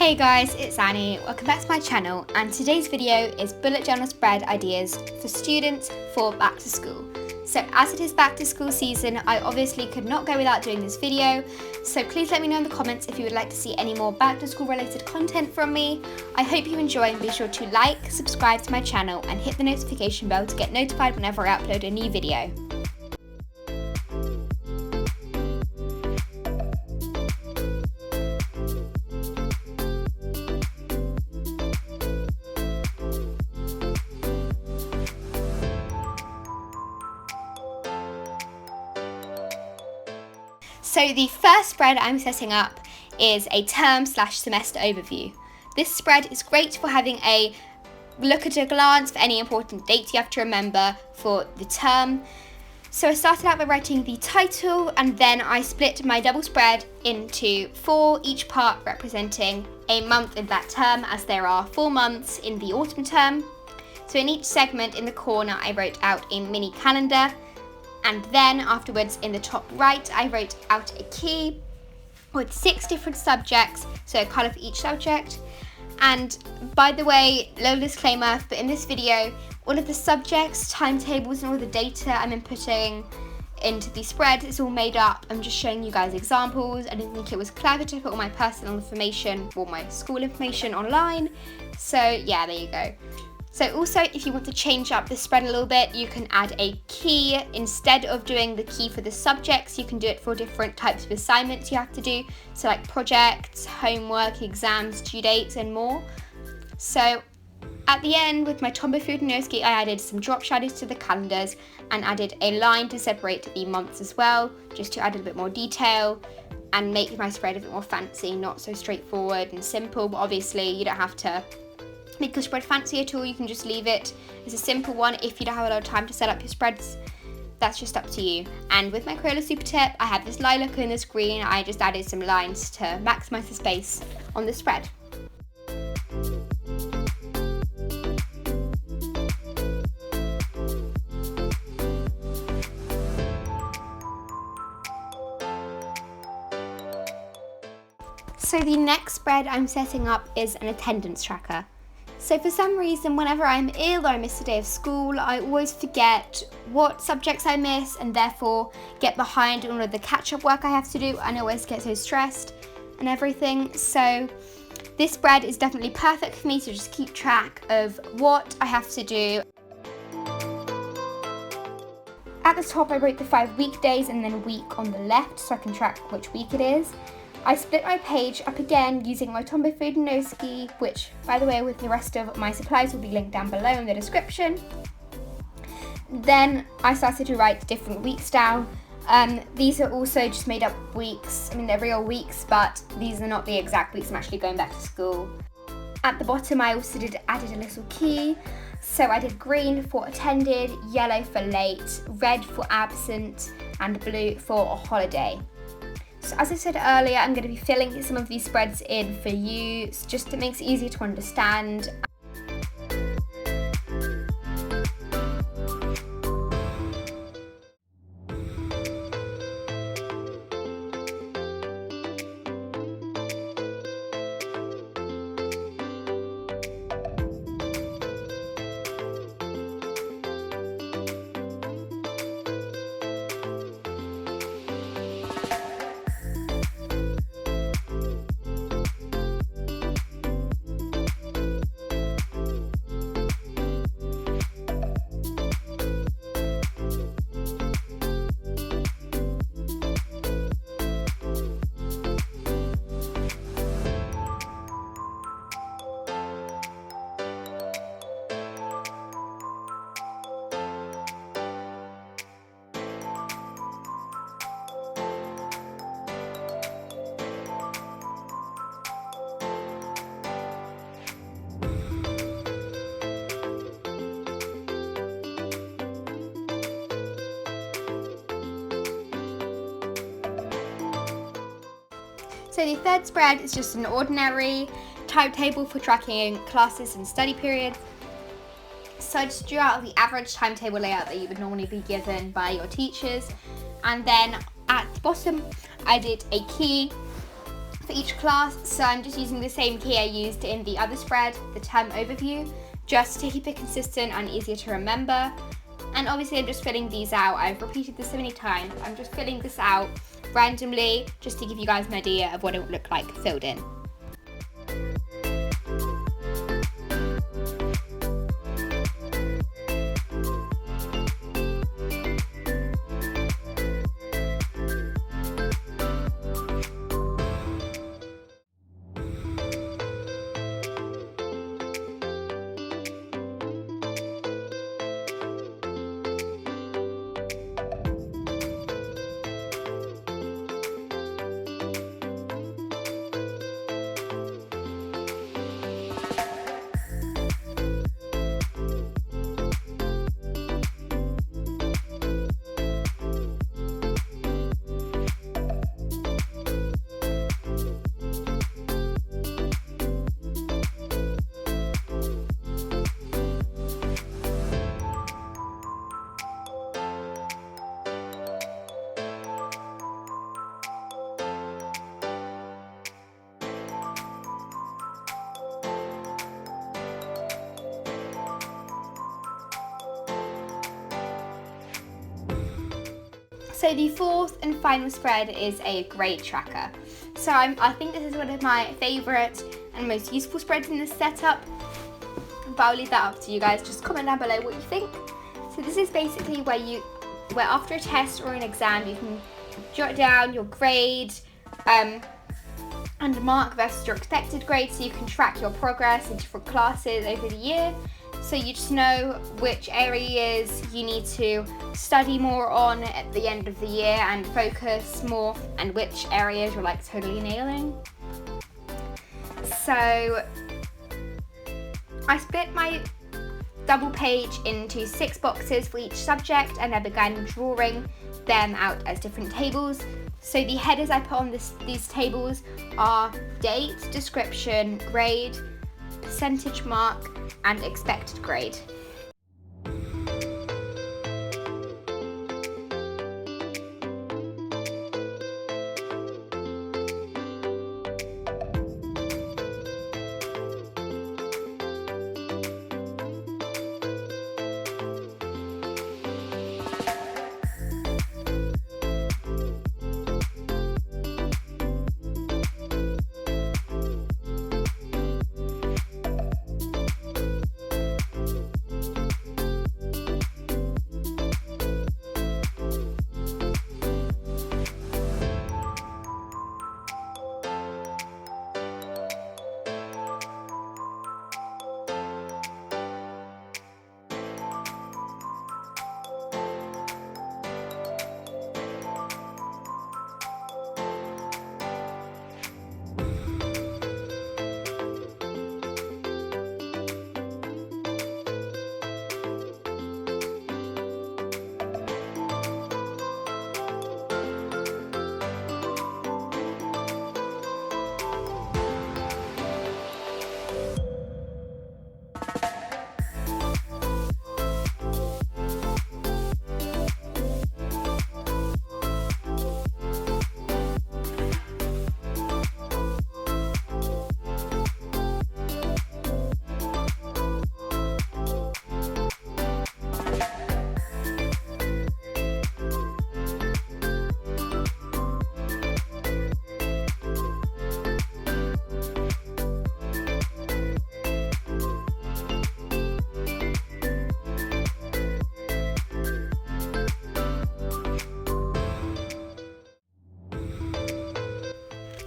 Hey guys, it's Annie. Welcome back to my channel, and today's video is bullet journal spread ideas for students for back to school. So as it is back to school season, I obviously could not go without doing this video, so please let me know in the comments if you would like to see any more back to school related content from me. I hope you enjoy, and be sure to like, subscribe to my channel and hit the notification bell to get notified whenever I upload a new video. So the first spread I'm setting up is a term/semester overview. This spread is great for having a look at a glance for any important dates you have to remember for the term. So I started out by writing the title, and then I split my double spread into 4, each part representing a month in that term, as there are 4 months in the autumn term. So in each segment in the corner I wrote out a mini calendar. And then afterwards in the top right, I wrote out a key with 6 different subjects, so a colour for each subject. And by the way, little disclaimer, but in this video, all of the subjects, timetables and all the data I'm inputting into the spread is all made up. I'm just showing you guys examples. I didn't think it was clever to put all my personal information or my school information online. So yeah, there you go. So also, if you want to change up the spread a little bit, you can add a key. Instead of doing the key for the subjects, you can do it for different types of assignments you have to do. So like projects, homework, exams, due dates and more. So at the end with my Tombow Fudinoski, I added some drop shadows to the calendars and added a line to separate the months as well, just to add a bit more detail and make my spread a bit more fancy, not so straightforward and simple. But obviously you don't have to make your spread fancy at all, you can just leave it as a simple one if you don't have a lot of time to set up your spreads. That's just up to you. And with my Crayola Super Tip, I have this lilac and this green. I just added some lines to maximise the space on the spread. So the next spread I'm setting up is an attendance tracker. So for some reason, whenever I'm ill or I miss a day of school, I always forget what subjects I miss and therefore get behind on all of the catch-up work I have to do, and I always get so stressed and everything. So this spread is definitely perfect for me to just keep track of what I have to do. At the top I wrote the 5 weekdays and then week on the left so I can track which week it is. I split my page up again using my Tombow Fudinoski, which, by the way, with the rest of my supplies will be linked down below in the description. Then I started to write different weeks down. These are also just made up weeks. I mean, they're real weeks, but these are not the exact weeks I'm actually going back to school. At the bottom, I also added a little key. So I did green for attended, yellow for late, red for absent, and blue for a holiday. So as I said earlier, I'm going to be filling some of these spreads in for you, just to make it easier to understand. So the third spread is just an ordinary timetable for tracking classes and study periods. So I just drew out the average timetable layout that you would normally be given by your teachers. And then at the bottom, I did a key for each class, so I'm just using the same key I used in the other spread, the term overview, just to keep it consistent and easier to remember. And obviously I'm just filling these out. I've repeated this so many times. I'm just filling this out randomly just to give you guys an idea of what it would look like filled in. So the fourth and final spread is a grade tracker. So I think this is one of my favourite and most useful spreads in this setup, but I'll leave that up to you guys. Just comment down below what you think. So this is basically where after a test or an exam you can jot down your grade and mark versus your expected grade, so you can track your progress in different classes over the year. So you just know which areas you need to study more on at the end of the year and focus more, and which areas you're like totally nailing. So I split my double page into 6 boxes for each subject, and I began drawing them out as different tables. So the headers I put on these tables are date, description, grade, percentage mark, and expected grade.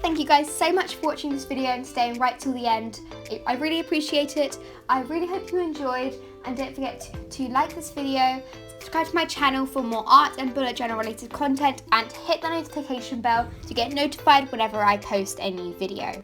Thank you guys so much for watching this video and staying right till the end. I really appreciate it. I really hope you enjoyed, and don't forget to like this video, subscribe to my channel for more art and bullet journal related content, and hit the notification bell to get notified whenever I post a new video.